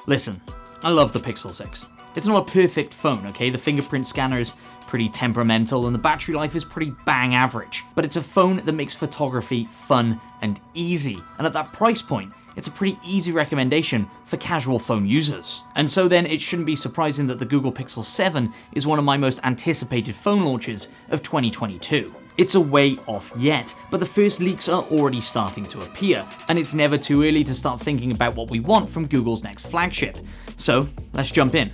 Listen, I love the Pixel 6. It's not a perfect phone, okay? The fingerprint scanner is pretty temperamental and the battery life is pretty bang average, but it's a phone that makes photography fun and easy, and at that price point, it's a pretty easy recommendation for casual phone users. And so then it shouldn't be surprising that the Google Pixel 7 is one of my most anticipated phone launches of 2022. It's a way off yet, but the first leaks are already starting to appear, and it's never too early to start thinking about what we want from Google's next flagship. So let's jump in.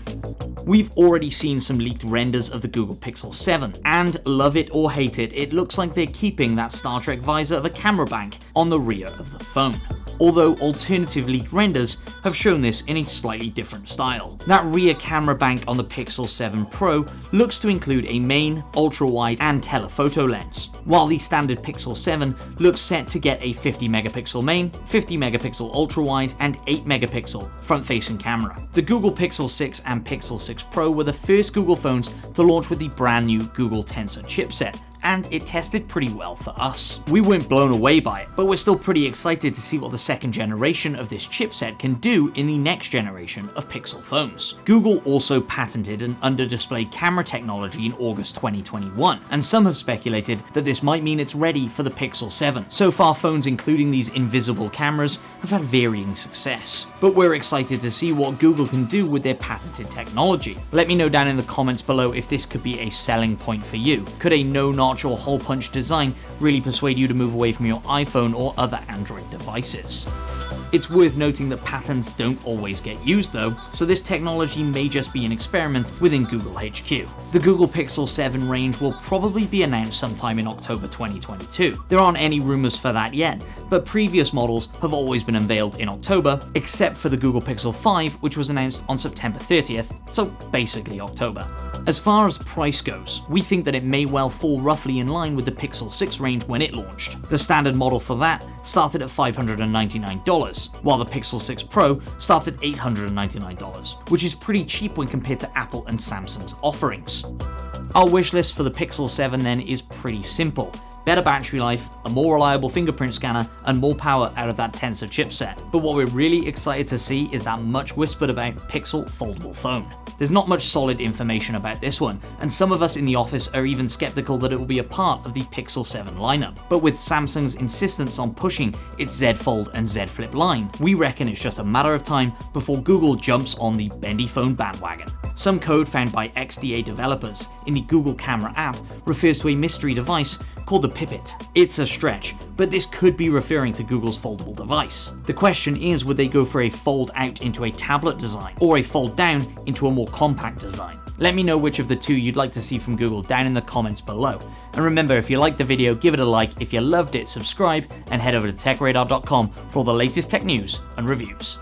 We've already seen some leaked renders of the Google Pixel 7, and love it or hate it, it looks like they're keeping that Star Trek visor of a camera bank on the rear of the phone. Although alternative leaked renders have shown this in a slightly different style. That rear camera bank on the Pixel 7 Pro looks to include a main, ultra-wide and telephoto lens, while the standard Pixel 7 looks set to get a 50 megapixel main, 50 megapixel ultra-wide and 8 megapixel front-facing camera. The Google Pixel 6 and Pixel 6 Pro were the first Google phones to launch with the brand new Google Tensor chipset, and it tested pretty well for us. We weren't blown away by it, but we're still pretty excited to see what the second generation of this chipset can do in the next generation of Pixel phones. Google also patented an under-display camera technology in August 2021, and some have speculated that this might mean it's ready for the Pixel 7. So far, phones including these invisible cameras have had varying success, but we're excited to see what Google can do with their patented technology. Let me know down in the comments below if this could be a selling point for you. Could a no-notch or hole punch design really persuade you to move away from your iPhone or other Android devices? It's worth noting that patents don't always get used though, so this technology may just be an experiment within Google HQ. The Google Pixel 7 range will probably be announced sometime in October 2022. There aren't any rumors for that yet, but previous models have always been unveiled in October, except for the Google Pixel 5, which was announced on September 30th, so basically October. As far as price goes, we think that it may well fall roughly in line with the Pixel 6 range when it launched. The standard model for that started at $599, while the Pixel 6 Pro starts at $899, which is pretty cheap when compared to Apple and Samsung's offerings. Our wish list for the Pixel 7 then is pretty simple. Better battery life, a more reliable fingerprint scanner, and more power out of that Tensor chipset. But what we're really excited to see is that much whispered about Pixel foldable phone. There's not much solid information about this one, and some of us in the office are even skeptical that it will be a part of the Pixel 7 lineup. But with Samsung's insistence on pushing its Z Fold and Z Flip line, we reckon it's just a matter of time before Google jumps on the bendy phone bandwagon. Some code found by XDA developers in the Google Camera app refers to a mystery device called the Pipet. It's a stretch, but this could be referring to Google's foldable device. The question is, would they go for a fold out into a tablet design, or a fold down into a more compact design? Let me know which of the two you'd like to see from Google down in the comments below. And remember, if you liked the video, give it a like. If you loved it, subscribe, and head over to TechRadar.com for all the latest tech news and reviews.